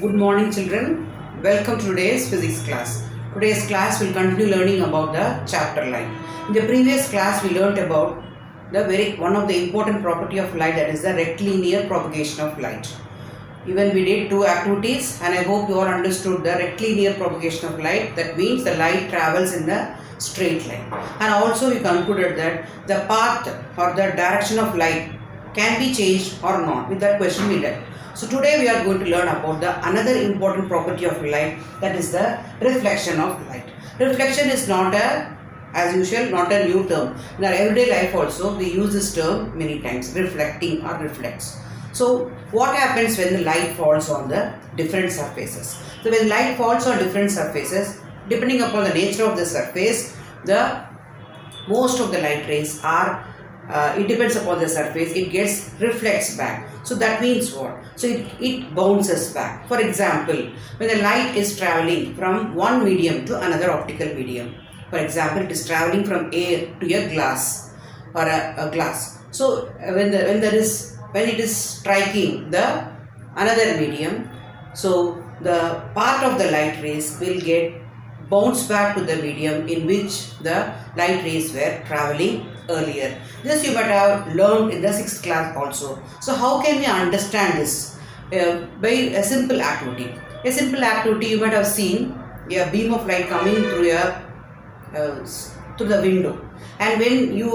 Good morning children. Welcome to today's physics class. Today's class will continue learning about the chapter light. In the previous class we learnt about one of the important property of light, that is the rectilinear propagation of light. Even we did two activities and I hope you all understood the rectilinear propagation of light. That means the light travels in the straight line. And also we concluded that the path or the direction of light can be changed or not. With that question we left. So today we are going to learn about the another important property of light, that is the reflection of light. Reflection is not as usual, not a new term. In our everyday life also we use this term many times, reflecting or reflects. So what happens when the light falls on the different surfaces? So when light falls on different surfaces, depending upon the nature of the surface, the most of the light rays are it depends upon the surface, it gets reflects back. So that means what? So it bounces back. For example, when the light is traveling from one medium to another optical medium, for example, it is traveling from air to a glass or a glass. So when it is striking the another medium, so the part of the light rays will get bounce back to the medium in which the light rays were traveling earlier. This you might have learned in the 6th class also. So how can we understand this? By a simple activity. A simple activity, you might have seen a beam of light coming through the window, and when you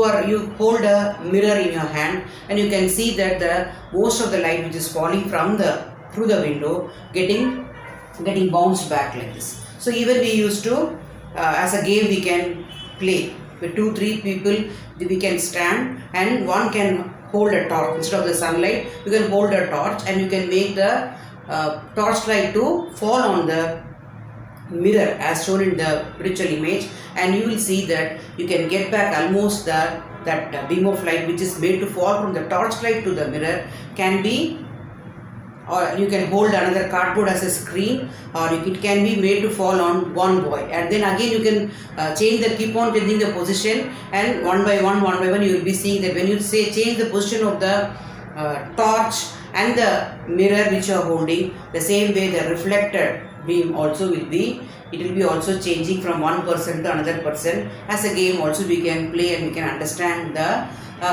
hold a mirror in your hand and you can see that the most of the light which is falling from through the window getting bounced back like this. So even we used to as a game we can play with 2-3 people. We can stand and one can hold a torch. Instead of the sunlight, you can hold a torch and you can make the torch light to fall on the mirror as shown in the virtual image, and you will see that you can get back almost that beam of light which is made to fall from the torch light to the mirror can be, or you can hold another cardboard as a screen, or it can be made to fall on one boy, and then again you can keep on changing the position, and one by one you will be seeing that when you say change the position of the torch and the mirror which you are holding, the same way the reflected beam also will be, it will be also changing from one person to another person. As a game also we can play and we can understand the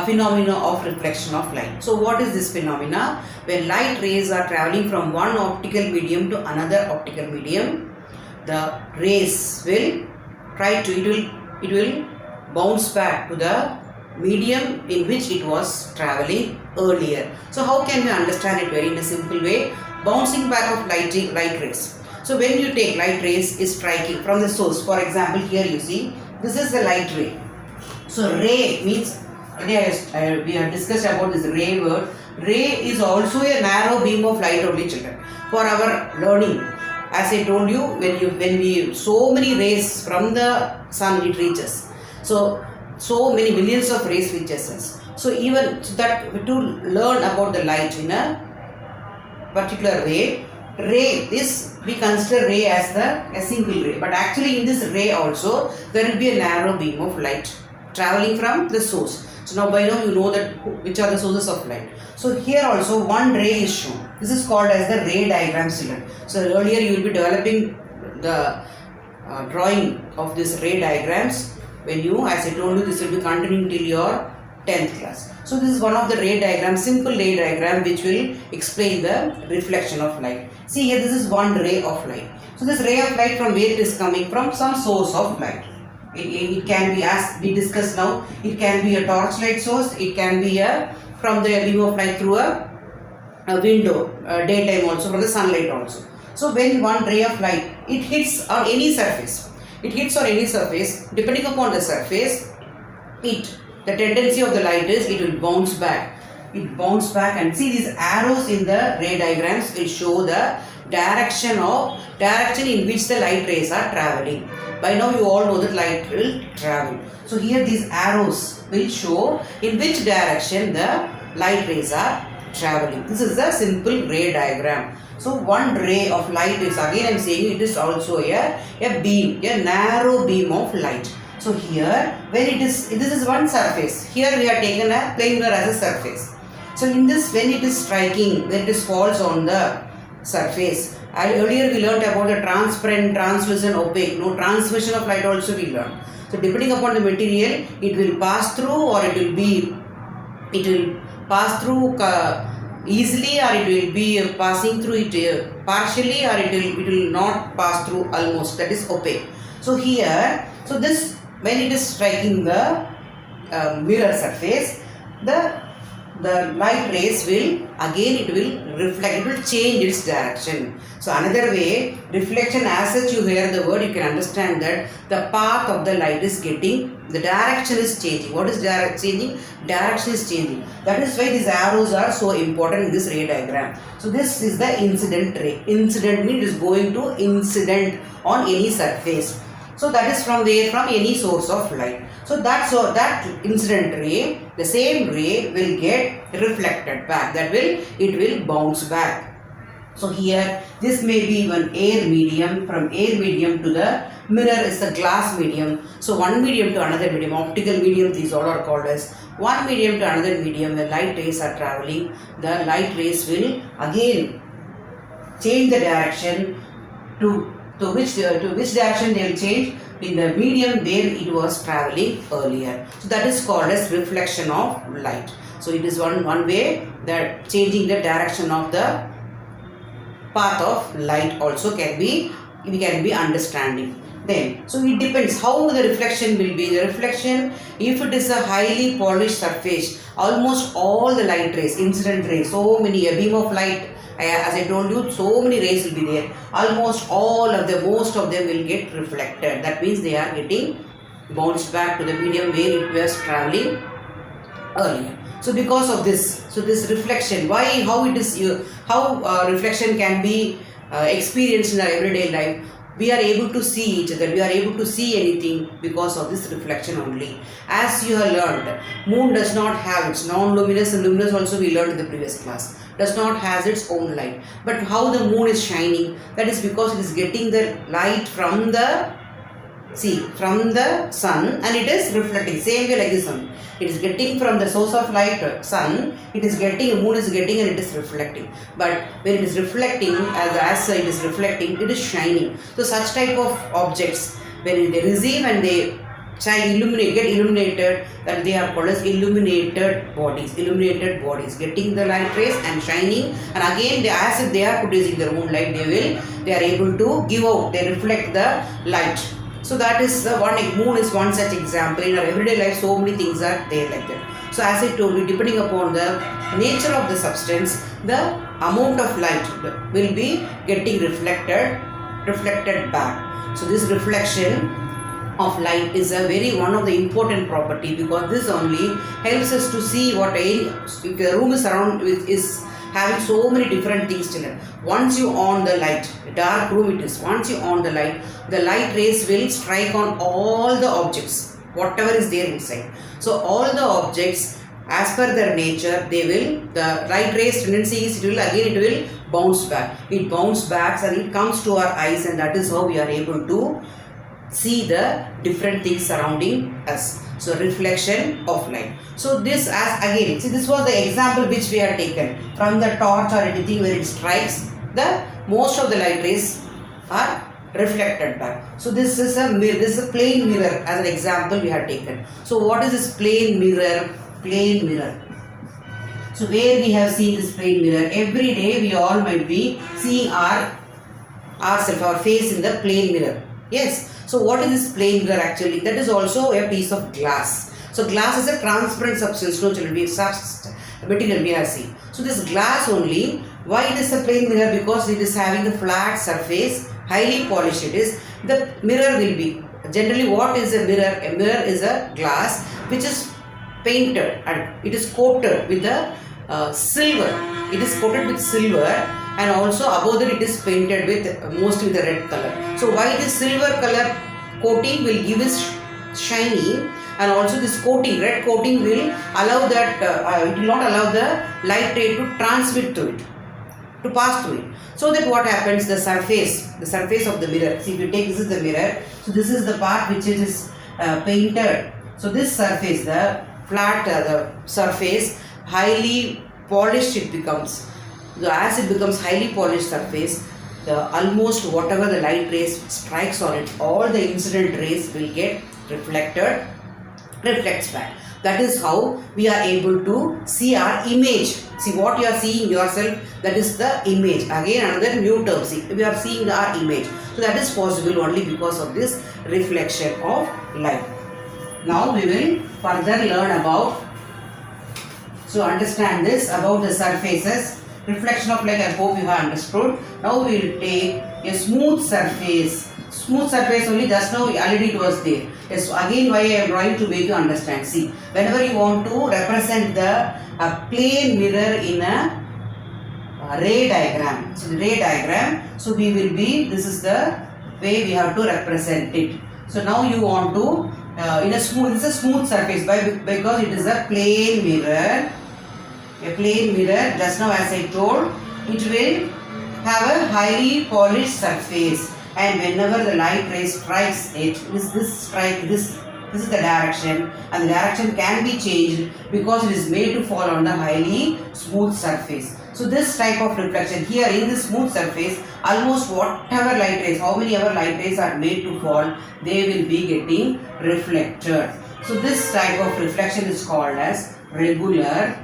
phenomena of reflection of light. So what is this phenomena? When light rays are traveling from one optical medium to another optical medium, the rays will it will bounce back to the medium in which it was traveling earlier. So how can we understand it in a simple way? Bouncing back of light rays. So when you take light rays is striking from the source, for example here you see this is the light ray. So ray means, we have discussed about this ray word. Ray is also a narrow beam of light only, children. For our learning, as I told you, when so many rays from the sun it reaches. So many millions of rays reaches us. So even that to learn about the light in a particular ray this we consider ray as a single ray, but actually in this ray also there will be a narrow beam of light traveling from the source. So by now you know that which are the sources of light. So here also one ray is shown. This is called as the ray diagram, children. So earlier you will be developing the drawing of this ray diagrams. When you, as I told you, this will be continuing till your 10th class. So this is one of the ray diagrams, simple ray diagram which will explain the reflection of light. See here, this is one ray of light. So this ray of light, from where it is coming? From some source of light. It can be, as we discussed now, it can be a torchlight source, it can be from the beam of light through a window, daytime also, from the sunlight also. So when one ray of light, it hits on any surface. Depending upon the surface, the tendency of the light is it will bounce back. It bounces back, and see these arrows in the ray diagrams will show the direction in which the light rays are traveling. By now you all know that light will travel. So here these arrows will show in which direction the light rays are traveling. This is the simple ray diagram. So one ray of light is, again I am saying, it is also a beam, a narrow beam of light. So here, when this is one surface, here we have taken a plane mirror as a surface. So in this, when it is striking, when it falls on the surface, Earlier we learnt about the transparent, translucent, opaque. No, transmission of light also we learned. So depending upon the material, it will pass through or it will pass through easily, or it will be passing through it partially, or it will not pass through almost. That is opaque. So here, so this, when it is striking the mirror surface, the light rays will again, it will reflect, it will change its direction. So another way, reflection, as such you hear the word, you can understand that the path of the light is getting, the direction is changing. What is changing? Direction is changing. That is why these arrows are so important in this ray diagram. So this is the incident ray. Incident means it is going to incident on any surface. So that is from where? From any source of light. So that incident ray, the same ray will get reflected back. It will bounce back. So here, this may be one air medium. From air medium to the mirror is a glass medium. So one medium to another medium, optical medium, these all are called as one medium to another medium. Where light rays are traveling, the light rays will again change the direction to which direction they will change in the medium where it was traveling earlier. So that is called as reflection of light. So it is one way that changing the direction of the path of light also we can be understanding. Then, so it depends how the reflection will be. The reflection, if it is a highly polished surface, almost all the light rays, incident rays, so many, a beam of light, as I told you, so many rays will be there. Almost all of them, most of them will get reflected. That means they are getting bounced back to the medium where it was traveling earlier. So because of this, so this reflection, how reflection can be experienced in our everyday life. We are able to see each other, we are able to see anything because of this reflection only. As you have learned, moon does not have its non-luminous and luminous also we learned in the previous class. Does not has its own light. But how the moon is shining, that is because it is getting the light from the sun and it is reflecting. Same way like the sun. It is getting from the source of light, sun, it is getting, moon is getting and it is reflecting. But when it is reflecting, as it is reflecting, it is shining. So such type of objects, when they receive and they get illuminated, that they are called as illuminated bodies, getting the light rays and shining, and again as if they are producing their own light, they are able to give out, they reflect the light. So that is moon is one such example. In our everyday life, so many things are there like that. So as I told you, depending upon the nature of the substance, the amount of light will be getting reflected back. So this reflection of light is one of the important property, because this only helps us to see what if the room is is having so many different things till it. Once you on the light, dark room it is, once you on the light rays will strike on all the objects, whatever is there inside. So all the objects, as per their nature, the light rays tendency is it will bounce back. It bounces back and it comes to our eyes, and that is how we are able to see the different things surrounding us. So reflection of light. So this this was the example which we have taken from the torch or anything where it strikes, most of the light rays are reflected back. So this is a mirror, this is a plane mirror as an example we have taken. So what is this plane mirror? Plane mirror. So where we have seen this plane mirror, every day we all might be seeing ourselves, our face in the plane mirror. Yes. So what is this plane mirror actually? That is also a piece of glass. So glass is a transparent substance, no children, material we have seen. So this glass only, why it is a plane mirror? Because it is having a flat surface, highly polished it is. The mirror will be, generally what is a mirror? A mirror is a glass which is painted and it is coated with silver. It is coated with silver, and also above that it is painted with mostly the red color. So why this silver color coating will give us shiny, and also this coating, red coating will allow that, it will not allow the light ray to transmit to it, to pass through it. So that what happens, the surface of the mirror, see if you take, this is the mirror, so this is the part which is painted. So this surface, the flat, the surface, highly polished it becomes. So as it becomes highly polished surface, the almost whatever the light rays strikes on it, all the incident rays will get reflects back. That is how we are able to see our image. See what you are seeing yourself, that is the image. Again another new term, see, we are seeing our image. So that is possible only because of this reflection of light. Now we will further learn about, so understand this about the surfaces. Reflection of light, I hope you have understood. Now we will take a smooth surface. Smooth surface only, just now already it was there. Yes, so again why I am trying to make you understand. See, whenever you want to represent the plane mirror in a ray diagram. So the ray diagram, so we will be, this is the way we have to represent it. So now you want to, in a smooth, this is a smooth surface because it is a plane mirror. A plane mirror, just now as I told, it will have a highly polished surface, and whenever the light ray strikes it, this is the direction, and the direction can be changed because it is made to fall on the highly smooth surface. So this type of reflection here in this smooth surface, almost whatever light rays, how many ever light rays are made to fall, they will be getting reflected. So this type of reflection is called as regular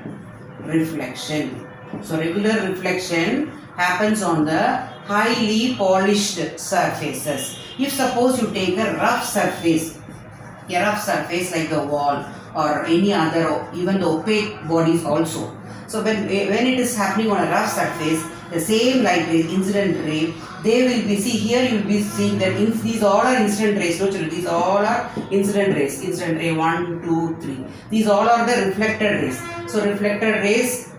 reflection. So regular reflection happens on the highly polished surfaces. If suppose you take a rough surface like the wall or any other, even the opaque bodies also. So when it is happening on a rough surface, the same light rays, incident ray, they will be, see here you will be seeing that these all are incident rays. No children, these all are incident rays. Incident ray 1, 2, 3. These all are the reflected rays. So reflected rays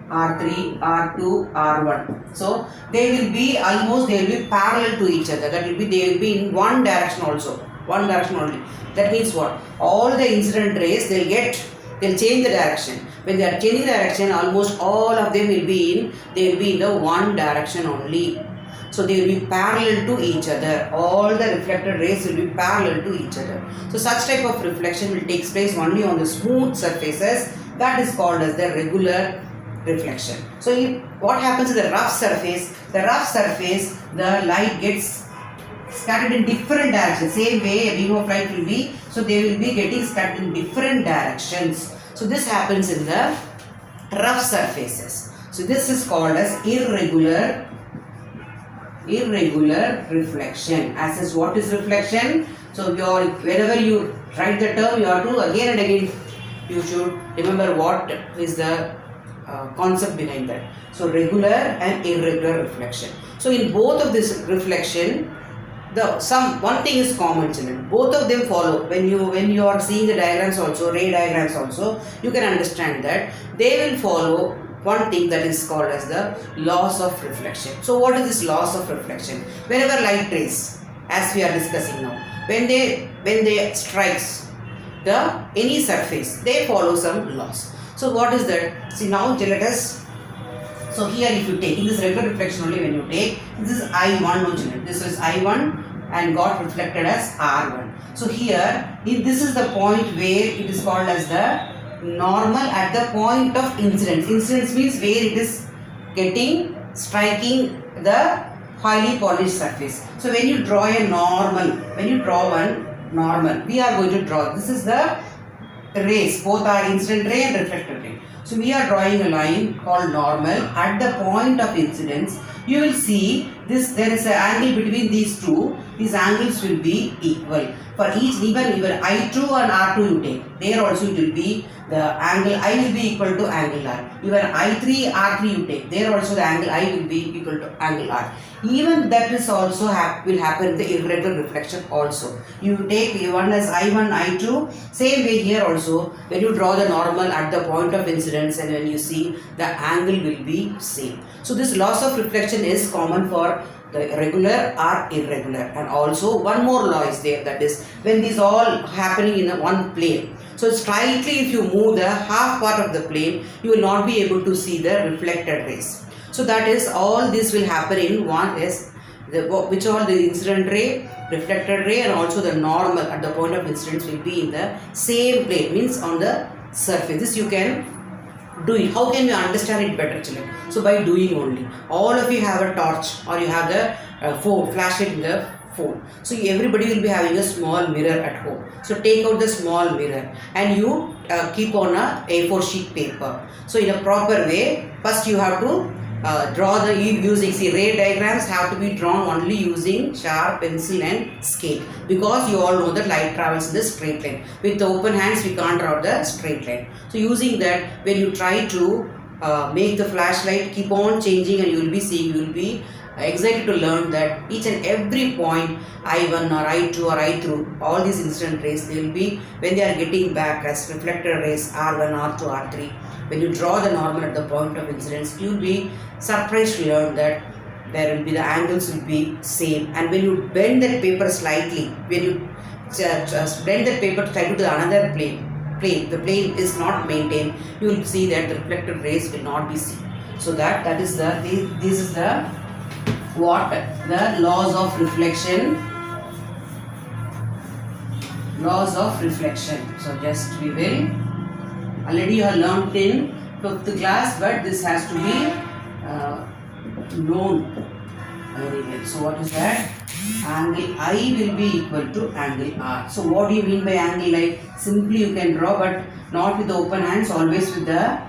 R3, R2, R1. So they will be almost, they will be parallel to each other. That will be, they will be in one direction also. One direction only. That means what? All the incident rays, they'll change the direction. When they are changing the direction, almost all of them will be in the one direction only. So they will be parallel to each other. All the reflected rays will be parallel to each other. So such type of reflection will take place only on the smooth surfaces. That is called as the regular reflection. So what happens in the rough surface? The rough surface, the light gets scattered in different directions. Same way a beam of light will be, so they will be getting scattered in different directions. So this happens in the rough surfaces. So this is called as irregular reflection. As is, what is reflection? So whenever you write the term, you have to again and again you should remember what is the concept behind that. So regular and irregular reflection. So in both of this reflection, one thing is common, children. Both of them follow. When you are seeing the diagrams also, ray diagrams also, you can understand that they will follow one thing that is called as the laws of reflection. So what is this laws of reflection? Whenever light rays, as we are discussing now, when they strikes any surface, they follow some laws. So what is that? See now let us, so here if you take, in this regular reflection only when you take, this is I1, no children, this is I1 and got reflected as R1. So here, this is the point where it is called as the normal at the point of incidence. Incidence means where it is striking the highly polished surface. So when you draw a normal, we are going to draw, this is the rays, both are incident ray and reflected ray. So we are drawing a line called normal at the point of incidence. You will see this, there is an angle between these two. These angles will be equal. For each, even I2 and R2 you take, there also it will be, the angle I will be equal to angle R. Even I3, R3 you take, there also the angle I will be equal to angle R. Even that is also will happen in the irregular reflection also. You take one as I1, I2, same way here also, when you draw the normal at the point of incidence and when you see, the angle will be same. So this loss of reflection is common for the regular or irregular, and also one more law is there, that is when these all happening in one plane. So slightly if you move the half part of the plane, you will not be able to see the reflected rays. So that is, all this will happen in one is which all the incident ray, reflected ray and also the normal at the point of incidence will be in the same plane, means on the surface. This you can do it. How can we understand it better, children? So by doing only. All of you have a torch or you have the flashlight in the phone. So everybody will be having a small mirror at home. So take out the small mirror and you keep on a A4 sheet paper. So in a proper way, first you have to draw the using, see, ray diagrams have to be drawn only using sharp pencil and scale, because you all know that light travels in the straight line. With the open hands we can't draw the straight line. So using that, when you try to make the flashlight, keep on changing and you will be seeing, you will be excited to learn that each and every point, I1 or I2 or I through, all these incident rays, they will be, when they are getting back as reflected rays R1, R2, R3, when you draw the normal at the point of incidence, you will be surprised to learn that there will be, the angles will be same. And when you bend that paper slightly, when you just bend that paper slightly to another plane, the plane is not maintained, you will see that the reflected rays will not be seen. So that is the, this is the what the laws of reflection. Laws of reflection. So just we will, already you have learned in 5th class, but this has to be known very well. So what is that? Angle I will be equal to angle R. So what do you mean by angle I? Simply you can draw, but not with the open hands, always with the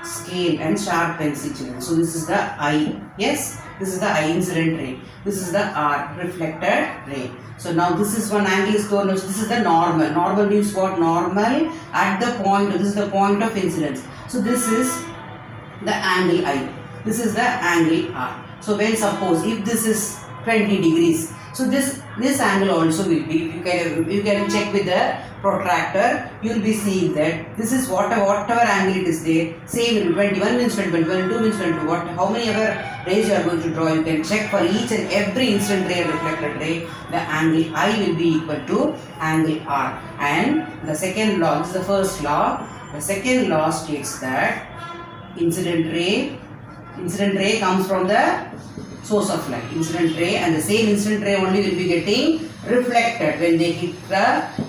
scale and sharp pencil, children. So this is the I. Yes, this is the I incident ray. This is the R reflected ray. So now this is one angle is told. This is the normal. Normal means what? Normal at the point. This is the point of incidence. So this is the angle I. This is the angle R. So when suppose if this is 20 degrees, so this angle also will be, you can check with the protractor, you will be seeing that this is whatever angle it is there, same 21 means 21, 22 means 22, how many ever rays you are going to draw, you can check for each and every incident ray and reflected ray, the angle I will be equal to angle R. And the second law, this is the first law, the second law states that incident ray comes from the source of light, incident ray, and the same incident ray only will be getting reflected when they hit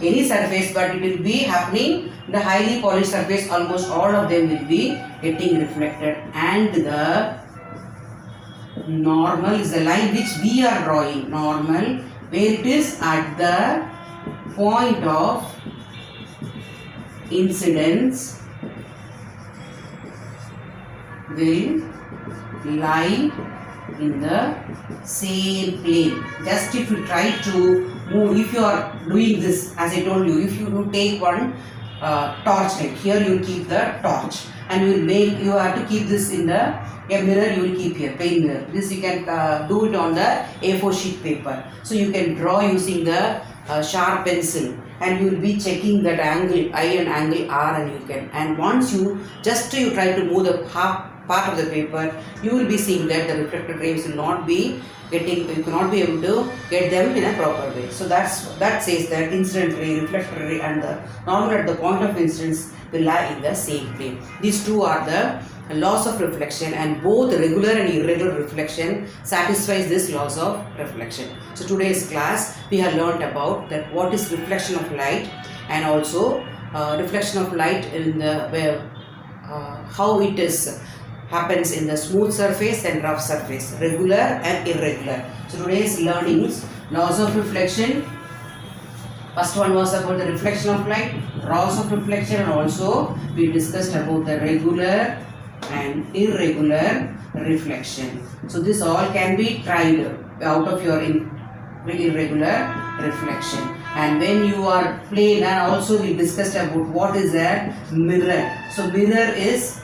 any surface, but it will be happening the highly polished surface, almost all of them will be getting reflected. And the normal is the line which we are drawing, normal, where it is at the point of incidence will lie in the same plane. Just if you try to move, if you are doing this, as I told you, if you take one torch light, here you will keep the torch, and you have to keep this in the mirror, you will keep here, plain mirror. This you can do it on the A4 sheet paper. So you can draw using the sharp pencil, and you will be checking that angle I and angle R, and you can, and once you try to move the half part of the paper, you will be seeing that the reflected rays will not be getting, you cannot be able to get them in a proper way. So that says that incident ray, reflected ray, and the normal at the point of incidence will lie in the same plane. These two are the laws of reflection, and both regular and irregular reflection satisfies this laws of reflection. So today's class we have learnt about that what is reflection of light, and also reflection of light in the how it is happens in the smooth surface and rough surface, regular and irregular. So today's learnings, laws of reflection. First one was about the reflection of light, laws of reflection, and also we discussed about the regular and irregular reflection. So this all can be tried out of your irregular reflection. And when you are plain, and also we discussed about what is a mirror. So mirror is,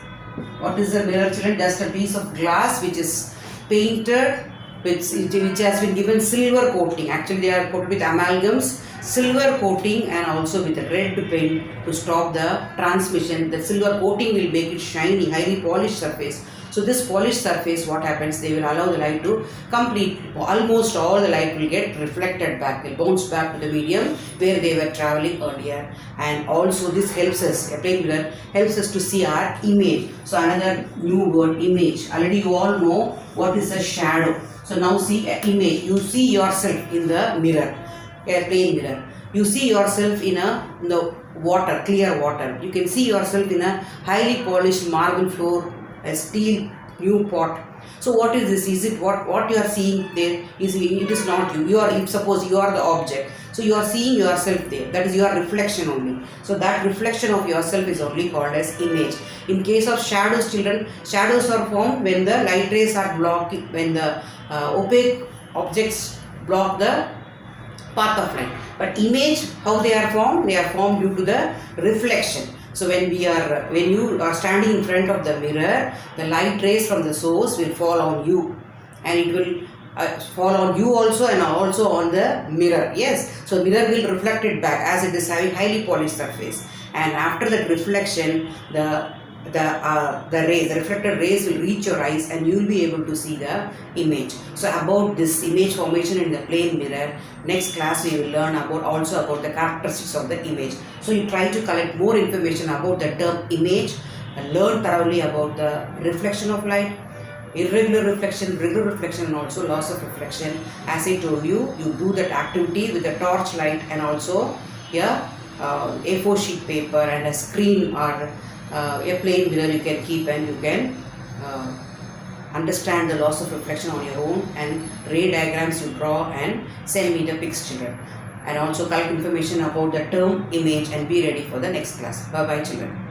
what is a mirror, children? Just a piece of glass which is painted, which has been given silver coating. Actually they are coated with amalgams, silver coating, and also with a red paint to stop the transmission. The silver coating will make it shiny, highly polished surface. So this polished surface, what happens, they will allow the light to complete, almost all the light will get reflected back, will bounce back to the medium where they were traveling earlier. And also this helps us, a plain mirror helps us to see our image. So another new word, image. Already you all know what is a shadow. So now see an image, you see yourself in the mirror, a plain mirror. you see yourself in the water, clear water. You can see yourself in a highly polished marble floor, a steel new pot. So what is this? Is it what you are seeing there? It is not you. Suppose you are the object. So you are seeing yourself there. That is your reflection only. So that reflection of yourself is only called as image. In case of shadows, children, shadows are formed when the light rays are blocking, when the opaque objects block the path of light. But image, how they are formed? They are formed due to the reflection. So when you are standing in front of the mirror, the light rays from the source will fall on you, and it will fall on you also, and also on the mirror. Yes, so mirror will reflect it back as it is having highly polished surface, and after that reflection, the reflected rays will reach your eyes, and you will be able to see the image. So about this image formation in the plane mirror, next class we will learn about the characteristics of the image. So you try to collect more information about the term image, and learn thoroughly about the reflection of light, irregular reflection, regular reflection, and also loss of reflection. As I told you, you do that activity with a torch light and also A4 sheet paper and a screen or a plain mirror you can keep, and you can understand the loss of reflection on your own, and ray diagrams you draw and send me the pics, children, and also collect information about the term image, and be ready for the next class. Bye bye, children.